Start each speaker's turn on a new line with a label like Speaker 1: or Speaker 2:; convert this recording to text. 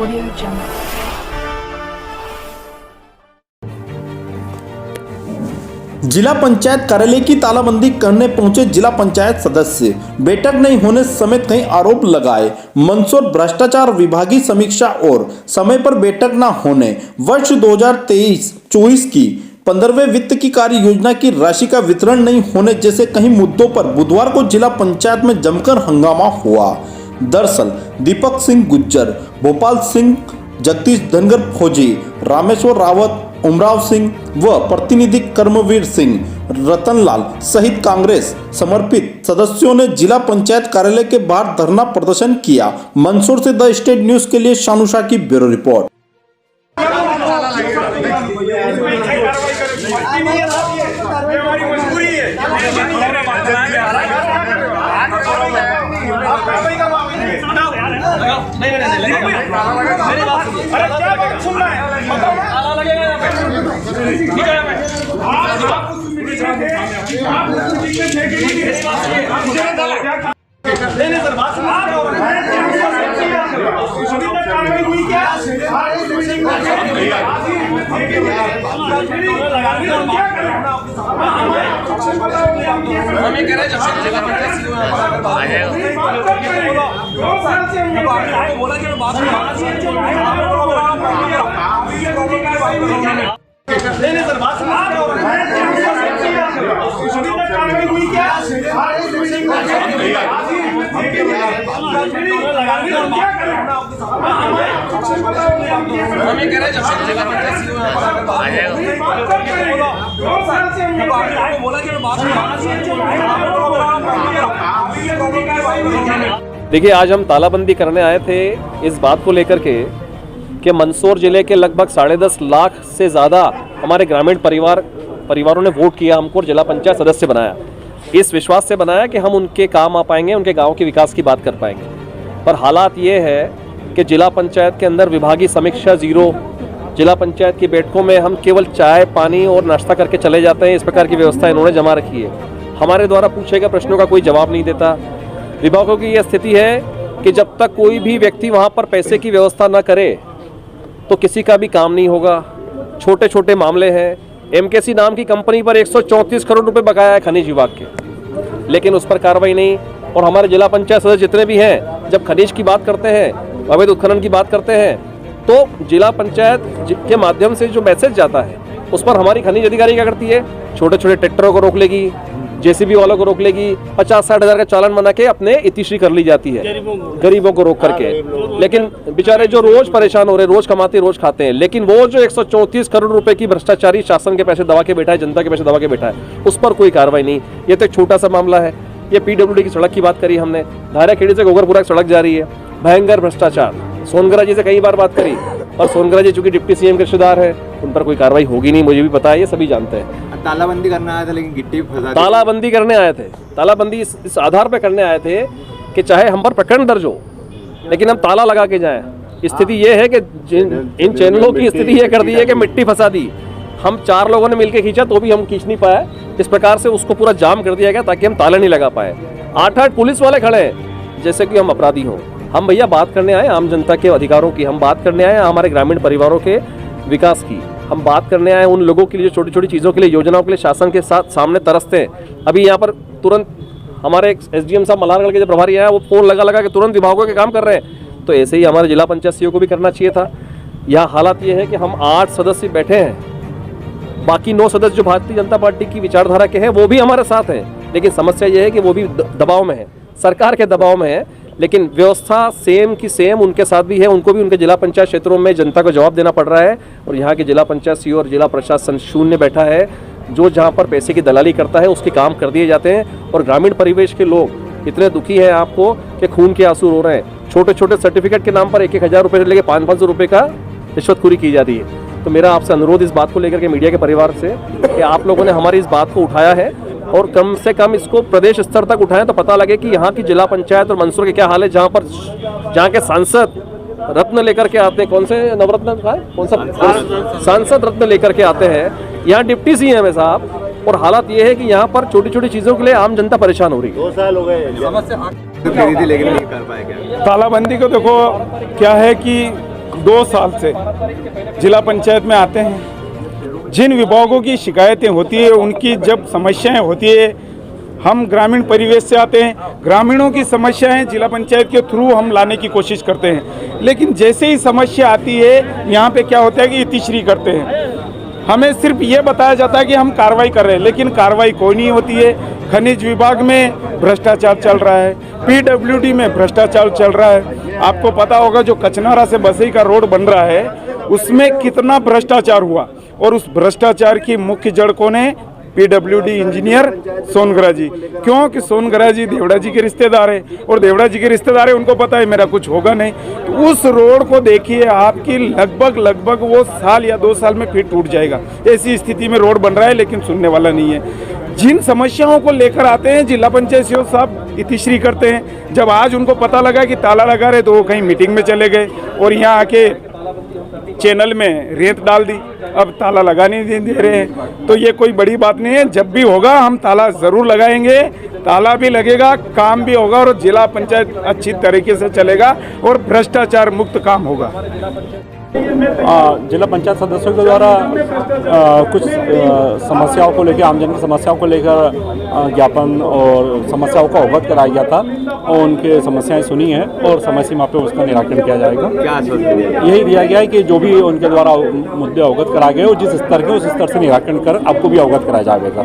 Speaker 1: Audio Jungle.
Speaker 2: जिला पंचायत कार्यालय की तालाबंदी करने पहुंचे जिला पंचायत सदस्य, बैठक नहीं होने समेत कई आरोप लगाए। मंदसौर भ्रष्टाचार विभागीय समीक्षा और समय पर बैठक न होने, वर्ष 2023-24 की 15वें वित्त की कार्य योजना की राशि का वितरण नहीं होने जैसे कई मुद्दों पर बुधवार को जिला पंचायत में जमकर हंगामा हुआ। दरअसल दीपक सिंह गुज्जर, भोपाल सिंह, जगदीश धनगर फौजी, रामेश्वर रावत, उमराव सिंह व प्रतिनिधि कर्मवीर सिंह, रतनलाल सहित कांग्रेस समर्पित सदस्यों ने जिला पंचायत कार्यालय के बाहर धरना प्रदर्शन किया। मंदसौर से द स्टेट न्यूज के लिए शानू शाह की ब्यूरो रिपोर्ट।
Speaker 3: देखिए, आज हम तालाबंदी करने आए थे इस बात को लेकर के कि मंदसौर जिले के लगभग 10.5 लाख से ज़्यादा हमारे ग्रामीण परिवारों ने वोट किया हमको और जिला पंचायत सदस्य बनाया। इस विश्वास से बनाया कि हम उनके काम आ पाएंगे, उनके गांव के विकास की बात कर पाएंगे। पर हालात ये है कि जिला पंचायत के अंदर विभागीय समीक्षा जीरो, जिला पंचायत की बैठकों में हम केवल चाय पानी और नाश्ता करके चले जाते हैं। इस प्रकार की व्यवस्था इन्होंने जमा रखी है। हमारे द्वारा पूछे गए प्रश्नों का कोई जवाब नहीं देता। विभागों की यह स्थिति है कि जब तक कोई भी व्यक्ति वहाँ पर पैसे की व्यवस्था न करे तो किसी का भी काम नहीं होगा। छोटे छोटे मामले हैं। एमकेसी नाम की कंपनी पर 134 करोड़ रुपए बकाया है खनिज विभाग के, लेकिन उस पर कार्रवाई नहीं। और हमारे जिला पंचायत सदस्य जितने भी हैं, जब खनिज की बात करते हैं, अवैध उत्खनन की बात करते हैं, तो जिला पंचायत के माध्यम से जो मैसेज जाता है उस पर हमारी खनिज अधिकारी क्या करती है? छोटे छोटे ट्रैक्टरों को रोक लेगी, जेसीबी वालों को रोक लेगी, 50-60 हज़ार का चालान बना के अपने इतिश्री कर ली जाती है गरीबों को रोक करके। लेकिन बेचारे जो रोज परेशान हो रहे, रोज कमाते रोज खाते हैं, लेकिन वो जो 134 करोड़ रुपए की भ्रष्टाचारी शासन के पैसे दबा के बैठा है, जनता के पैसे दबा के बैठा है, उस पर कोई कार्रवाई नहीं। ये तो एक छोटा सा मामला है। ये पीडब्ल्यूडी की सड़क की बात करी हमने, धाराखेड़ी से गोगरपुरा की सड़क जा रही है, भयंकर भ्रष्टाचार। सोनगरा जी से कई बार बात करी, और सोनगरा जी चूंकि डिप्टी सीएम के रिश्तेदार है, उन पर कोई कार्रवाई होगी नहीं, मुझे भी पता है, ये सभी जानते हैं।
Speaker 4: तालाबंदी करने आया था लेकिन गिट्टी फंसा।
Speaker 3: तालाबंदी करने आए थे, तालाबंदी इस आधार पर करने आए थे कि चाहे हम पर प्रकरण दर्ज हो, लेकिन हम ताला लगा के जाएं। स्थिति ये है कि इन चैनलों की स्थिति ये कर दी है कि मिट्टी फंसा दी। हम 4 लोगों ने मिलकर खींचा तो भी हम खींच नहीं पाए। इस प्रकार से उसको पूरा जाम कर दिया गया ताकि हम ताला नहीं लगा पाए। 8-8 पुलिस वाले खड़े हैं जैसे कि हम अपराधी हों। हम भैया बात करने आए आम जनता के अधिकारों की, हम बात करने आए हमारे ग्रामीण परिवारों के विकास की, हम बात करने आए उन लोगों के लिए, छोटी छोटी चीज़ों के लिए, योजनाओं के लिए शासन के साथ सामने तरसते हैं। अभी यहाँ पर तुरंत हमारे एसडीएम साहब मल्हारगढ़ के जो प्रभारी हैं, वो फोन लगा के तुरंत विभागों के काम कर रहे हैं। तो ऐसे ही हमारे जिला पंचायत सीईओ को भी करना चाहिए था। यहाँ हालात ये है कि हम 8 सदस्य बैठे हैं, बाकी 9 सदस्य जो भारतीय जनता पार्टी की विचारधारा के हैं वो भी हमारे साथ हैं, लेकिन समस्या ये है कि वो भी दबाव में है, सरकार के दबाव में है। लेकिन व्यवस्था सेम की सेम उनके साथ भी है, उनको भी उनके जिला पंचायत क्षेत्रों में जनता को जवाब देना पड़ रहा है। और यहाँ के जिला पंचायत सीईओ और जिला प्रशासन शून्य बैठा है। जो जहाँ पर पैसे की दलाली करता है उसके काम कर दिए जाते हैं। और ग्रामीण परिवेश के लोग इतने दुखी हैं आपको कि खून के आंसू रो रहे हैं। छोटे छोटे सर्टिफिकेट के नाम पर 1-1 हज़ार रुपये से लेकर 500-500 रुपये का रिश्वतखोरी की जा रही है। तो मेरा आपसे अनुरोध इस बात को लेकर के मीडिया के परिवार से कि आप लोगों ने हमारी इस बात को उठाया है और कम से कम इसको प्रदेश स्तर तक उठाएं तो पता लगे कि यहाँ की जिला पंचायत और मंदसौर के क्या हाल है। जहाँ के सांसद रत्न लेकर के आते हैं, कौन से नवरत्न का है, कौन सा सांसद रत्न लेकर के आते हैं, यहाँ डिप्टी सीएम है साहब। और हालात ये है कि यहाँ पर छोटी छोटी चीज़ों के लिए आम जनता परेशान हो रही है।
Speaker 4: 2 साल हो गए समस्या लेकिन नहीं कर पाए क्या?
Speaker 5: तालाबंदी को देखो क्या है कि
Speaker 1: 2 साल से जिला पंचायत में आते हैं। जिन विभागों की शिकायतें होती है, उनकी जब समस्याएं होती है, हम ग्रामीण परिवेश से आते हैं, ग्रामीणों की समस्याएं जिला पंचायत के थ्रू हम लाने की कोशिश करते हैं। लेकिन जैसे ही समस्या आती है, यहाँ पे क्या होता है कि इतिश्री करते हैं। हमें सिर्फ ये बताया जाता है कि हम कार्रवाई कर रहे हैं, लेकिन कार्रवाई कोई नहीं होती है। खनिज विभाग में भ्रष्टाचार चल रहा है, पीडब्ल्यूडी में भ्रष्टाचार चल रहा है। आपको पता होगा जो कचनारा से बसई का रोड बन रहा है, उसमें कितना भ्रष्टाचार हुआ, और उस भ्रष्टाचार की मुख्य जड़ कौन है? पीडब्ल्यूडी इंजीनियर सोनगरा जी। क्यों कि सोनगरा जी देवड़ा जी के रिश्तेदार है, और देवड़ा जी के रिश्तेदार है, उनको पता है मेरा कुछ होगा नहीं। तो उस रोड को देखिए आपकी लगभग वो साल या 2 साल में फिर टूट जाएगा। ऐसी स्थिति में रोड बन रहा है, लेकिन सुनने वाला नहीं है। जिन समस्याओं को लेकर आते हैं, जिला पंचायत सीओ साहब इतिश्री करते हैं। जब आज उनको पता लगा कि ताला लगा रहे, तो वो कहीं मीटिंग में चले गए और यहाँ आके चैनल में रेत डाल दी। अब ताला लगाने नहीं दे रहे हैं, तो ये कोई बड़ी बात नहीं है। जब भी होगा हम ताला ज़रूर लगाएंगे, ताला भी लगेगा, काम भी होगा, और जिला पंचायत अच्छी तरीके से चलेगा और भ्रष्टाचार मुक्त काम होगा।
Speaker 5: जिला पंचायत सदस्यों के द्वारा कुछ समस्याओं को लेकर, आमजन की समस्याओं को लेकर ज्ञापन और समस्याओं का अवगत कराया गया था, और उनके समस्याएं सुनी है और समय सीमा पे उसका निराकरण किया जाएगा।
Speaker 4: क्या आश्वासन दिया?
Speaker 5: यही दिया गया है कि जो भी उनके द्वारा मुद्दे अवगत कराए गए, जिस स्तर के उस स्तर से निराकरण कर आपको भी अवगत कराया जाएगा।